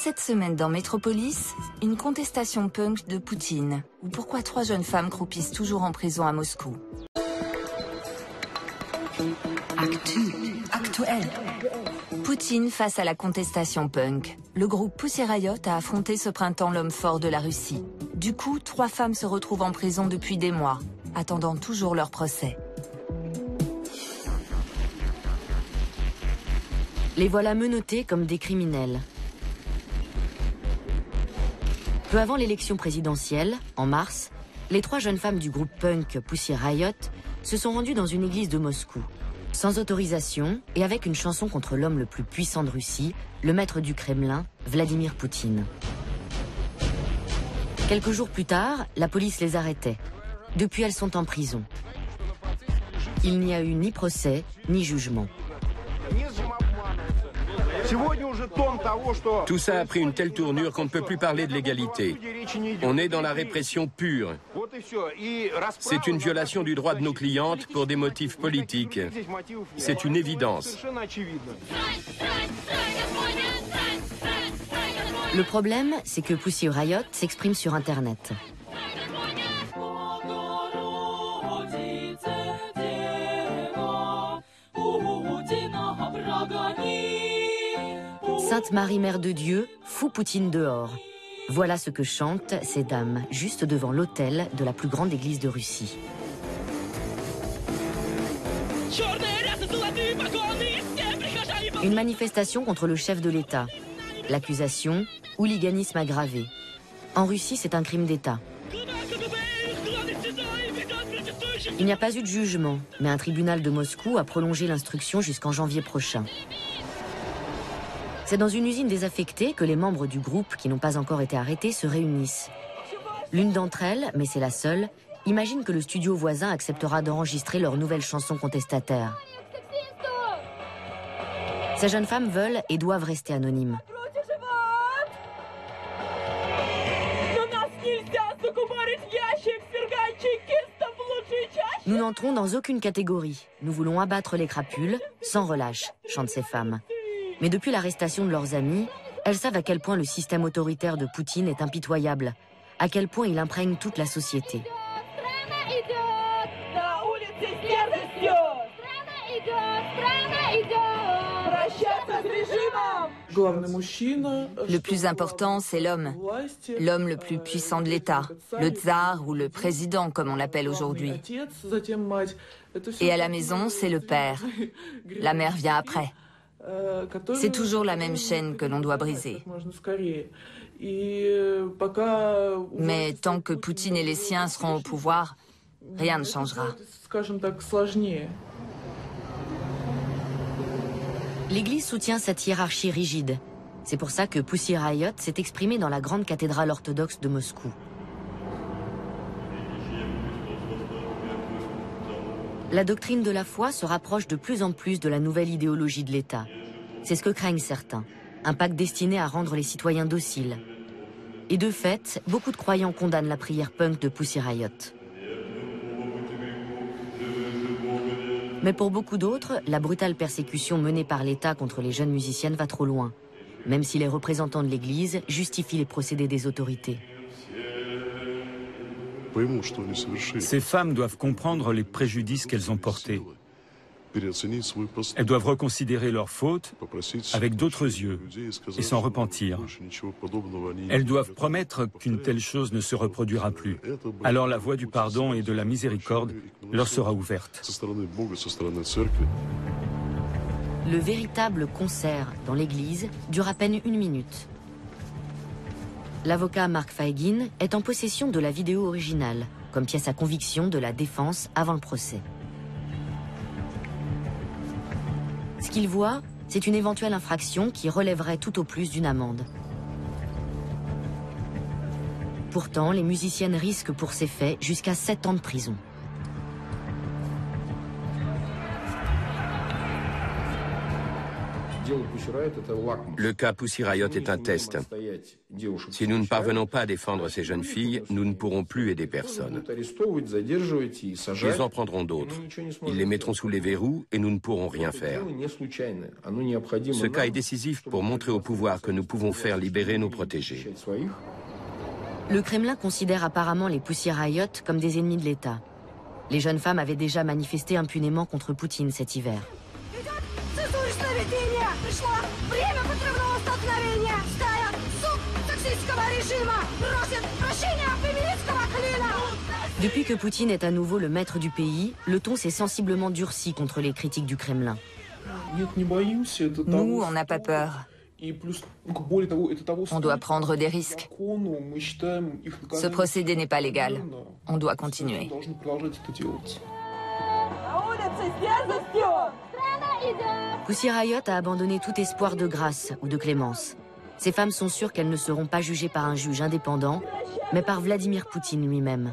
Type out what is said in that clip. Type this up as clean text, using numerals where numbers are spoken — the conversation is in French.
Cette semaine dans Métropolis, une contestation punk de Poutine, ou pourquoi 3 jeunes femmes croupissent toujours en prison à Moscou. Actuel. Poutine face à la contestation punk. Le groupe Pussy Riot a affronté ce printemps l'homme fort de la Russie. Du coup, 3 femmes se retrouvent en prison depuis des mois, attendant toujours leur procès. Les voilà menottées comme des criminels. Peu avant l'élection présidentielle, en mars, les 3 jeunes femmes du groupe punk Pussy Riot se sont rendues dans une église de Moscou, sans autorisation et avec une chanson contre l'homme le plus puissant de Russie, le maître du Kremlin, Vladimir Poutine. Quelques jours plus tard, la police les arrêtait. Depuis, elles sont en prison. Il n'y a eu ni procès, ni jugement. Tout ça a pris une telle tournure qu'on ne peut plus parler de l'égalité. On est dans la répression pure. C'est une violation du droit de nos clientes pour des motifs politiques. C'est une évidence. Le problème, c'est que Pussy Riot s'exprime sur Internet. Sainte Marie, Mère de Dieu, fous Poutine dehors. Voilà ce que chantent ces dames, juste devant l'autel de la plus grande église de Russie. Une manifestation contre le chef de l'État. L'accusation, hooliganisme aggravé. En Russie, c'est un crime d'État. Il n'y a pas eu de jugement, mais un tribunal de Moscou a prolongé l'instruction jusqu'en janvier prochain. C'est dans une usine désaffectée que les membres du groupe qui n'ont pas encore été arrêtés se réunissent. L'une d'entre elles, mais c'est la seule, imagine que le studio voisin acceptera d'enregistrer leur nouvelle chanson contestataire. Ces jeunes femmes veulent et doivent rester anonymes. Nous n'entrons dans aucune catégorie. Nous voulons abattre les crapules, sans relâche, chantent ces femmes. Mais depuis l'arrestation de leurs amis, elles savent à quel point le système autoritaire de Poutine est impitoyable, à quel point il imprègne toute la société. Le plus important, c'est l'homme. L'homme le plus puissant de l'État, le tsar ou le président, comme on l'appelle aujourd'hui. Et à la maison, c'est le père. La mère vient après. C'est toujours la même chaîne que l'on doit briser. Mais tant que Poutine et les siens seront au pouvoir, rien ne changera. L'Église soutient cette hiérarchie rigide. C'est pour ça que Pussy Riot s'est exprimé dans la grande cathédrale orthodoxe de Moscou. La doctrine de la foi se rapproche de plus en plus de la nouvelle idéologie de l'État. C'est ce que craignent certains, un pacte destiné à rendre les citoyens dociles. Et de fait, beaucoup de croyants condamnent la prière punk de Pussy Riot. Mais pour beaucoup d'autres, la brutale persécution menée par l'État contre les jeunes musiciennes va trop loin, même si les représentants de l'Église justifient les procédés des autorités. Ces femmes doivent comprendre les préjudices qu'elles ont portés. Elles doivent reconsidérer leurs fautes avec d'autres yeux et s'en repentir. Elles doivent promettre qu'une telle chose ne se reproduira plus. Alors la voie du pardon et de la miséricorde leur sera ouverte. Le véritable concert dans l'église dure à peine 1 minute. L'avocat Mark Feigin est en possession de la vidéo originale, comme pièce à conviction de la défense avant le procès. Ce qu'il voit, c'est une éventuelle infraction qui relèverait tout au plus d'une amende. Pourtant, les musiciennes risquent pour ces faits jusqu'à 7 ans de prison. Le cas Pussy Riot est un test. Si nous ne parvenons pas à défendre ces jeunes filles, nous ne pourrons plus aider personne. Ils en prendront d'autres. Ils les mettront sous les verrous et nous ne pourrons rien faire. Ce cas est décisif pour montrer au pouvoir que nous pouvons faire libérer nos protégés. Le Kremlin considère apparemment les Pussy Riot comme des ennemis de l'État. Les jeunes femmes avaient déjà manifesté impunément contre Poutine cet hiver. Depuis que Poutine est à nouveau le maître du pays, le ton s'est sensiblement durci contre les critiques du Kremlin. Nous, on n'a pas peur. On doit prendre des risques. Ce procédé n'est pas légal. On doit continuer. Pussy Riot a abandonné tout espoir de grâce ou de clémence. Ces femmes sont sûres qu'elles ne seront pas jugées par un juge indépendant, mais par Vladimir Poutine lui-même.